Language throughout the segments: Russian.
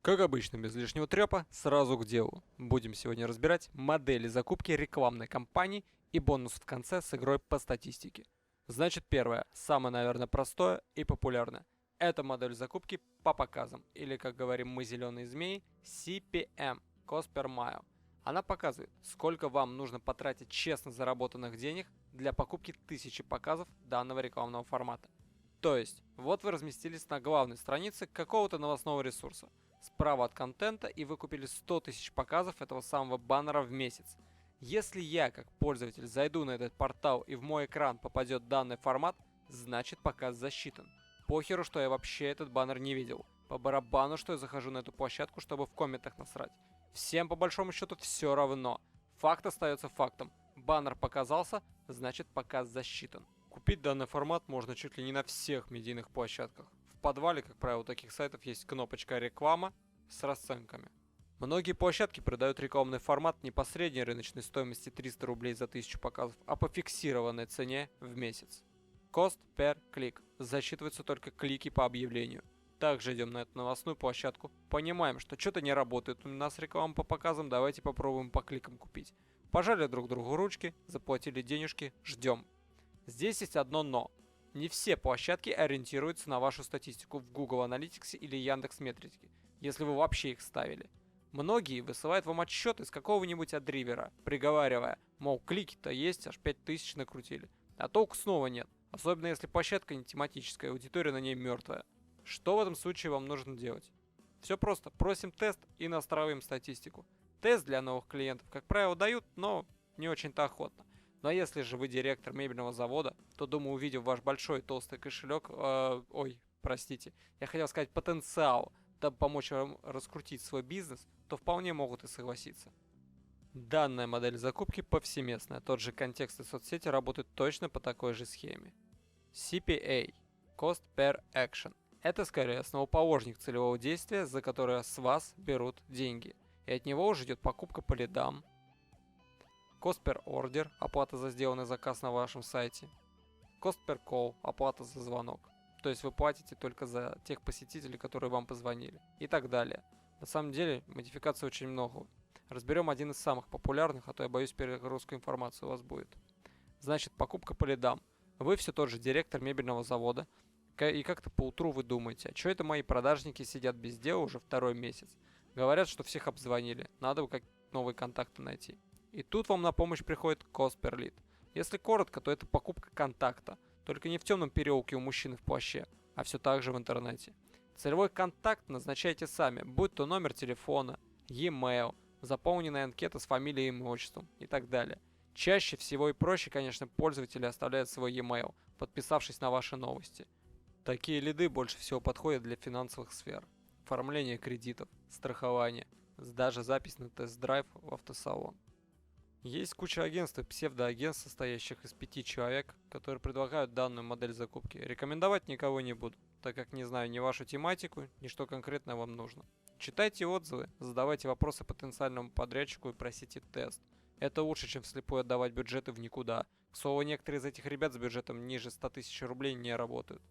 Как обычно, без лишнего трепа, сразу к делу. Будем сегодня разбирать модели закупки рекламной кампании и бонус в конце с игрой по статистике. Значит, первое, самое, наверное, простое и популярное. Это модель закупки по показам, или, как говорим мы, зеленые змеи, CPM, Cost per Mile. Она показывает, сколько вам нужно потратить честно заработанных денег для покупки 1000 показов данного рекламного формата. То есть, вот вы разместились на главной странице какого-то новостного ресурса, справа от контента, и вы купили 100 тысяч показов этого самого баннера в месяц. Если я, как пользователь, зайду на этот портал и в мой экран попадет данный формат, значит показ засчитан. Похеру, что я вообще этот баннер не видел. По барабану, что я захожу на эту площадку, чтобы в комментах насрать. Всем по большому счету все равно. Факт остается фактом. Баннер показался, значит показ засчитан. Купить данный формат можно чуть ли не на всех медийных площадках. В подвале, как правило, таких сайтов есть кнопочка «Реклама» с расценками. Многие площадки продают рекламный формат не по средней рыночной стоимости 300 рублей за 1000 показов, а по фиксированной цене в месяц. Cost per click. Засчитываются только клики по объявлению. Также идем на эту новостную площадку. Понимаем, что что-то не работает у нас реклама по показам, давайте попробуем по кликам купить. Пожали друг другу ручки, заплатили денежки, ждем. Здесь есть одно но. Не все площадки ориентируются на вашу статистику в Google Analytics или Яндекс.Метрике, если вы вообще их ставили. Многие высылают вам отчет из какого-нибудь адривера, приговаривая, мол, клики-то есть, аж 5000 накрутили. А толку снова нет, особенно если площадка не тематическая, аудитория на ней мертвая. Что в этом случае вам нужно делать? Все просто, просим тест и настраиваем статистику. Тест для новых клиентов, как правило, дают, но не очень-то охотно. Но если же вы директор мебельного завода, то, думаю, увидев ваш большой толстый кошелек, я хотел сказать потенциал, дабы помочь вам раскрутить свой бизнес, то вполне могут и согласиться. Данная модель закупки повсеместная, тот же контекст и соцсети работают точно по такой же схеме. CPA – Cost per Action. Это скорее основоположник целевого действия, за которое с вас берут деньги, и от него уже идет покупка по лидам. Cost per Order – оплата за сделанный заказ на вашем сайте. Cost per Call – оплата за звонок. То есть вы платите только за тех посетителей, которые вам позвонили. И так далее. На самом деле, модификаций очень много. Разберем один из самых популярных, а то я боюсь, перегрузка информации у вас будет. Значит, покупка по лидам. Вы все тот же директор мебельного завода, и как-то поутру вы думаете, а что это мои продажники сидят без дела уже второй месяц? Говорят, что всех обзвонили, надо бы как новые контакты найти. И тут вам на помощь приходит Cost per Lead. Если коротко, то это покупка контакта, только не в темном переулке у мужчины в плаще, а все так же в интернете. Целевой контакт назначайте сами, будь то номер телефона, e-mail, заполненная анкета с фамилией и имуществом и так далее. Чаще всего и проще, конечно, пользователи оставляют свой e-mail, подписавшись на ваши новости. Такие лиды больше всего подходят для финансовых сфер. Оформление кредитов, страхование, даже запись на тест-драйв в автосалон. Есть куча агентств и псевдоагентств, состоящих из 5 человек, которые предлагают данную модель закупки. Рекомендовать никого не буду, так как не знаю ни вашу тематику, ни что конкретно вам нужно. Читайте отзывы, задавайте вопросы потенциальному подрядчику и просите тест. Это лучше, чем вслепую отдавать бюджеты в никуда. К слову, некоторые из этих ребят с бюджетом ниже 100 тысяч рублей не работают.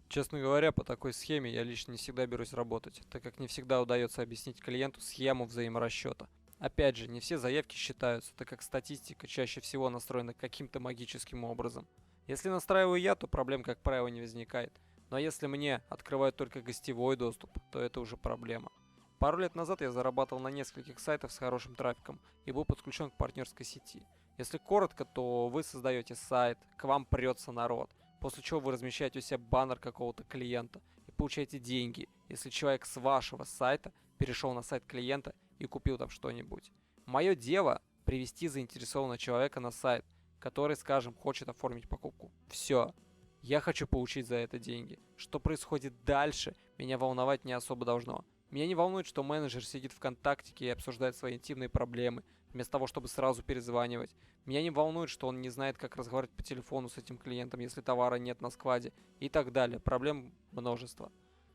Честно говоря, по такой схеме я лично не всегда берусь работать, так как не всегда удается объяснить клиенту схему взаиморасчета. Опять же, не все заявки считаются, так как статистика чаще всего настроена каким-то магическим образом. Если настраиваю я, то проблем, как правило, не возникает. Но если мне открывают только гостевой доступ, то это уже проблема. Пару лет назад я зарабатывал на нескольких сайтах с хорошим трафиком и был подключен к партнерской сети. Если коротко, то вы создаете сайт, к вам прется народ, после чего вы размещаете у себя баннер какого-то клиента и получаете деньги, если человек с вашего сайта перешел на сайт клиента и купил там что-нибудь. Мое дело привести заинтересованного человека на сайт, который, скажем, хочет оформить покупку. Все. Я хочу получить за это деньги. Что происходит дальше, меня волновать не особо должно. Меня не волнует, что менеджер сидит в контактике и обсуждает свои интимные проблемы, вместо того, чтобы сразу перезванивать. Меня не волнует, что он не знает, как разговаривать по телефону с этим клиентом, если товара нет на складе, и так далее. Проблем множество.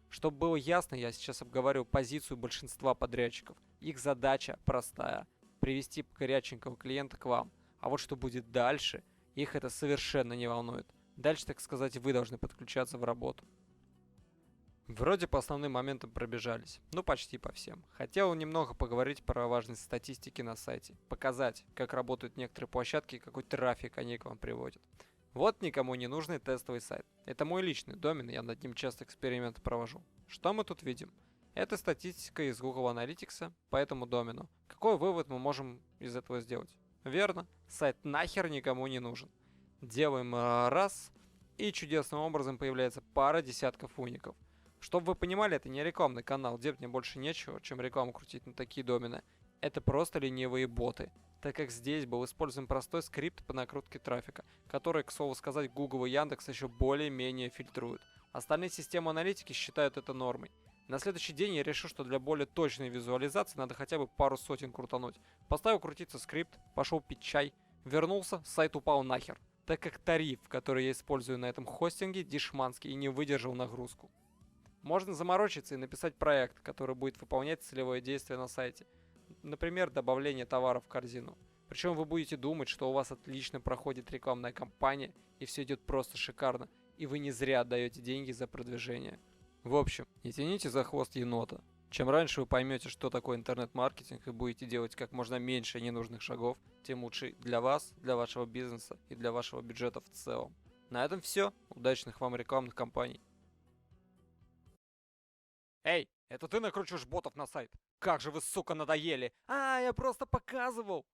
Чтобы было ясно, я сейчас обговариваю позицию большинства подрядчиков. Их задача простая – привести горяченького клиента к вам. А вот что будет дальше, их это совершенно не волнует. Дальше, так сказать, вы должны подключаться в работу. Вроде по основным моментам пробежались, ну почти по всем. Хотел немного поговорить про важность статистики на сайте, показать, как работают некоторые площадки и какой трафик они к вам приводят. Вот никому не нужный тестовый сайт. Это мой личный домен, я над ним часто эксперименты провожу. Что мы тут видим? Это статистика из Google Analytics по этому домену. Какой вывод мы можем из этого сделать? Верно, сайт нахер никому не нужен. Делаем раз, и чудесным образом появляется пара десятков уников. Чтобы вы понимали, это не рекламный канал, делать мне больше нечего, чем рекламу крутить на такие домены. Это просто ленивые боты, так как здесь был использован простой скрипт по накрутке трафика, который, к слову сказать, Google и Яндекс еще более-менее фильтруют. Остальные системы аналитики считают это нормой. На следующий день я решил, что для более точной визуализации надо хотя бы пару сотен крутануть. Поставил крутиться скрипт, пошел пить чай, вернулся, сайт упал нахер, так как тариф, который я использую на этом хостинге, дешманский и не выдержал нагрузку. Можно заморочиться и написать проект, который будет выполнять целевое действие на сайте. Например, добавление товаров в корзину. Причем вы будете думать, что у вас отлично проходит рекламная кампания, и все идет просто шикарно, и вы не зря отдаете деньги за продвижение. В общем, не тяните за хвост енота. Чем раньше вы поймете, что такое интернет-маркетинг, и будете делать как можно меньше ненужных шагов, тем лучше для вас, для вашего бизнеса и для вашего бюджета в целом. На этом все. Удачных вам рекламных кампаний. Эй, это ты накручиваешь ботов на сайт? Как же вы, сука, надоели! А, я просто показывал!